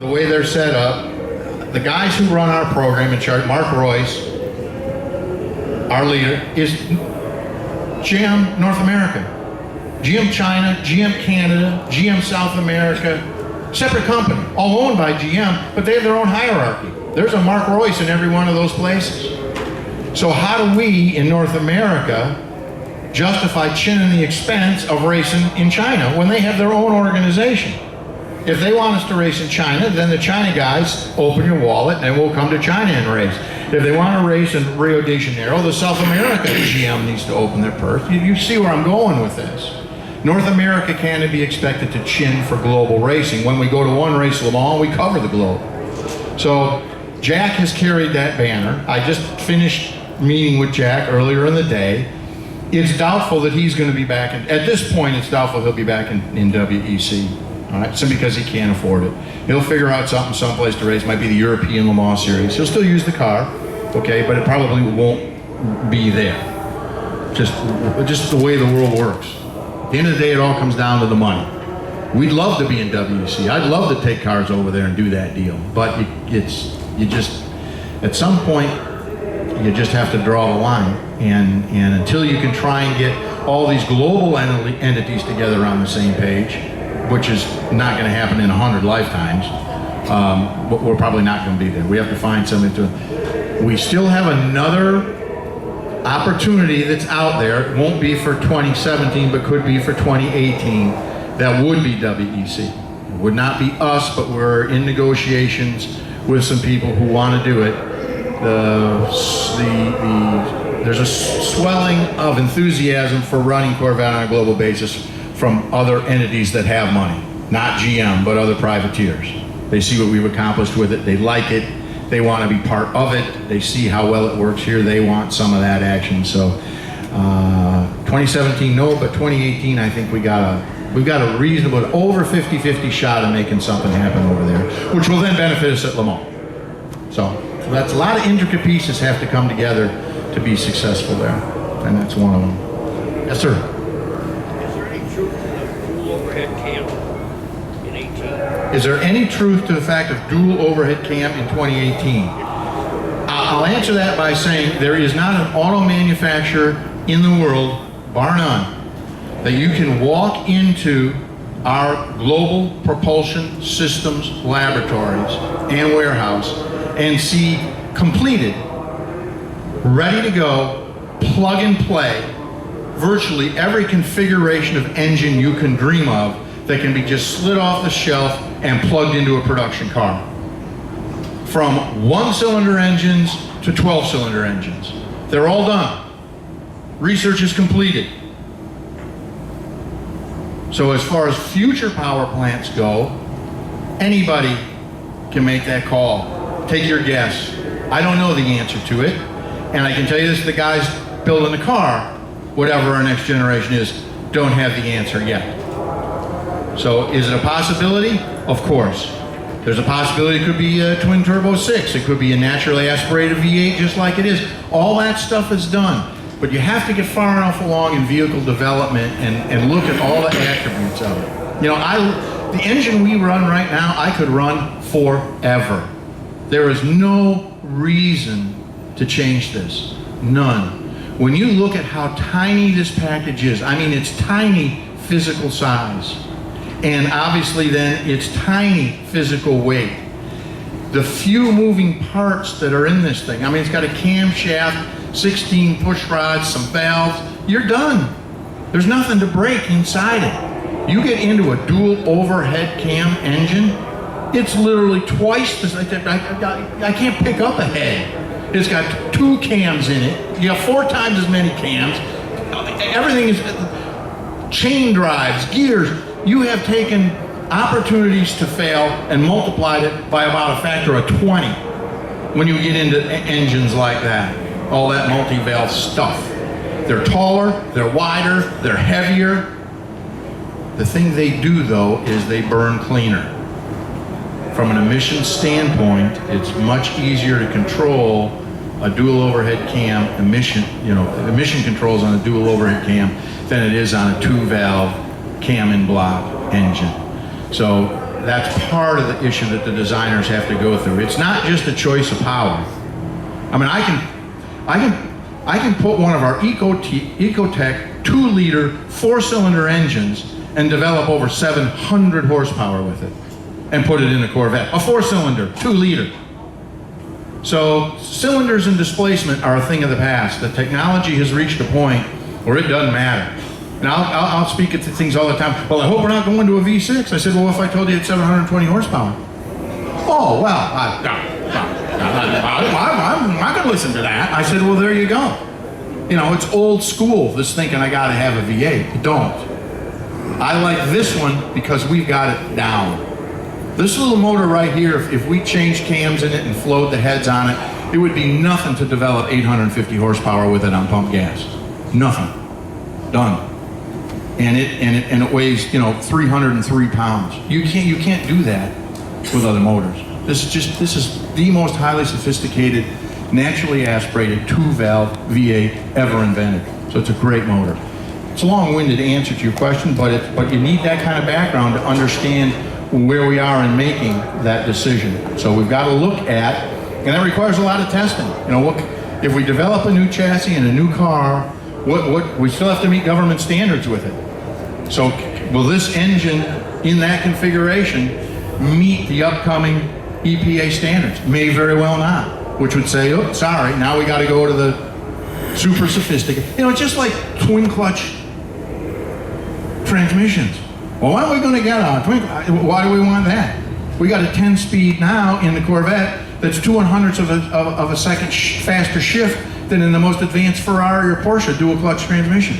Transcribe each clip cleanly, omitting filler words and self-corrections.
The way they're set up, the guys who run our program in charge, Mark Royce, our leader, is GM North America, GM China, GM Canada, GM South America, separate company, all owned by GM, but they have their own hierarchy. There's a Mark Royce in every one of those places. So how do we in North America justify chinning the expense of racing in China when they have their own organization? If they want us to race in China, then the China guys open your wallet and we'll come to China and race. If they want to race in Rio de Janeiro, the South America GM needs to open their purse. You see where I'm going with this. North America can't be expected to chin for global racing. When we go to one race, Le Mans, we cover the globe. So Jack has carried that banner. I just finished meeting with Jack earlier in the day. It's doubtful that he's going to be back at this point, it's doubtful he'll be back in WEC. All right, simply because he can't afford it. He'll figure out something someplace to race. Might be the European Le Mans Series. He'll still use the car, okay, but it probably won't be there. Just the way the world works. At the end of the day, it all comes down to the money. We'd love to be in WEC. I'd love to take cars over there and do that deal, but you just at some point you just have to draw the line, and until you can try and get all these global entities together on the same page, which is not going to happen in 100 lifetimes, but we're probably not going to be there. We have to find something to. We still have another opportunity that's out there. It won't be for 2017, but could be for 2018. That would be WEC. It would not be us, but we're in negotiations with some people who want to do it. There's a swelling of enthusiasm for running Corvette on a global basis from other entities that have money, not GM, but other privateers. They see what we've accomplished with it, they like it, they want to be part of it, they see how well it works here, they want some of that action. So 2017, no, but 2018, I think we've got a reasonable, over 50-50 shot of making something happen over there, which will then benefit us at Le Mans. So that's a lot of intricate pieces have to come together to be successful there, and that's one of them. Yes, sir. Is there any truth to the fact of dual overhead cam in 2018? I'll answer that by saying there is not an auto manufacturer in the world, bar none, that you can walk into our global propulsion systems laboratories and warehouse and see completed, ready to go, plug and play, virtually every configuration of engine you can dream of that can be just slid off the shelf and plugged into a production car. From 1-cylinder engines to 12-cylinder engines. They're all done. Research is completed. So as far as future power plants go, anybody can make that call. Take your guess. I don't know the answer to it. And I can tell you this, the guys building the car, whatever our next generation is, don't have the answer yet. So is it a possibility? Of course. There's a possibility it could be a twin turbo 6. It could be a naturally aspirated V8 just like it is. All that stuff is done. But you have to get far enough along in vehicle development and look at all the attributes of it. You know, the engine we run right now, I could run forever. There is no reason to change this. None. When you look at how tiny this package is, I mean, it's tiny physical size. And obviously then it's tiny physical weight. The few moving parts that are in this thing, I mean, it's got a camshaft, 16 push rods, some valves, you're done. There's nothing to break inside it. You get into a dual overhead cam engine, it's literally twice this, I can't pick up a head. It's got 2 cams in it, you have 4 times as many cams, everything is, chain drives, gears. You have taken opportunities to fail and multiplied it by about a factor of 20 when you get into engines like that. All that multi-valve stuff. They're taller, they're wider, they're heavier. The thing they do though is they burn cleaner. From an emissions standpoint, it's much easier to control a dual overhead cam emission controls on a dual overhead cam than it is on a 2-valve cam and block engine. So that's part of the issue that the designers have to go through. It's not just a choice of power. I mean, I can put one of our Ecotec 2-liter 4-cylinder engines and develop over 700 horsepower with it and put it in a Corvette. A 4-cylinder, 2-liter. So cylinders and displacement are a thing of the past. The technology has reached a point where it doesn't matter. And I'll speak at things all the time. Well, I hope we're not going to a V6. I said, well, if I told you it's 720 horsepower? Oh, well, I'm not going to listen to that. I said, well, there you go. You know, it's old school, this thinking I got to have a V8. Don't. I like this one because we've got it down. This little motor right here, if we changed cams in it and flowed the heads on it, it would be nothing to develop 850 horsepower with it on pump gas. Nothing. Done. And it weighs, you know, 303 pounds. You can't do that with other motors. This is the most highly sophisticated, naturally aspirated 2-valve V8 ever invented. So it's a great motor. It's a long-winded answer to your question, but you need that kind of background to understand where we are in making that decision. So we've got to look at, and that requires a lot of testing. You know, if we develop a new chassis and a new car, what we still have to meet government standards with it. So will this engine in that configuration meet the upcoming EPA standards? May very well not, which would say, oh, sorry, now we got to go to the super sophisticated. You know, it's just like twin clutch transmissions. Well, why are we going to get on twin? Why do we want that? We got a 10-speed now in the Corvette that's 2/100ths of a second faster shift than in the most advanced Ferrari or Porsche dual clutch transmission.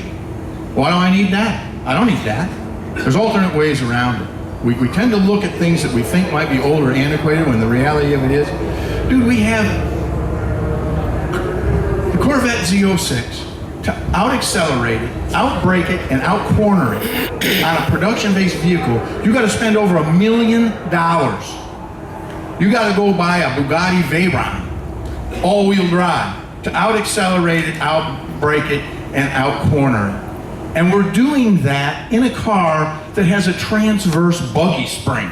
Why do I need that? I don't need that. There's alternate ways around it. We tend to look at things that we think might be old or antiquated when the reality of it is, dude, we have the Corvette Z06 to out-accelerate it, out-brake it, and out-corner it on a production-based vehicle. You got to spend over $1 million. You got to go buy a Bugatti Veyron, all-wheel drive, to out-accelerate it, out-brake it, and out-corner it. And we're doing that in a car that has a transverse buggy spring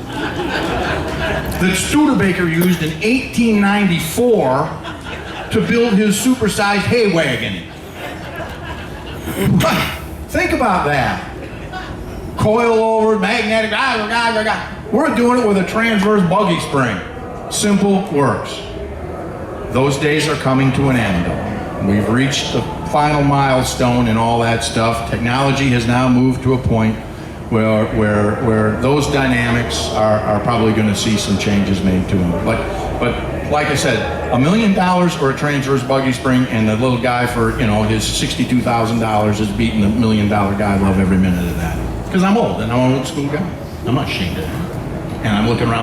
that Studebaker used in 1894 to build his supersized hay wagon. Think about that. Coil over, magnetic, we're doing it with a transverse buggy spring. Simple works. Those days are coming to an end, though. We've reached the final milestone and all that stuff. Technology has now moved to a point where those dynamics are probably going to see some changes made to them. But like I said, $1 million or a transverse buggy spring, and the little guy for, you know, his $62,000 is beating the $1 million guy. I love every minute of that. Because I'm old and I'm an old school guy. I'm not ashamed of that. And I'm looking around.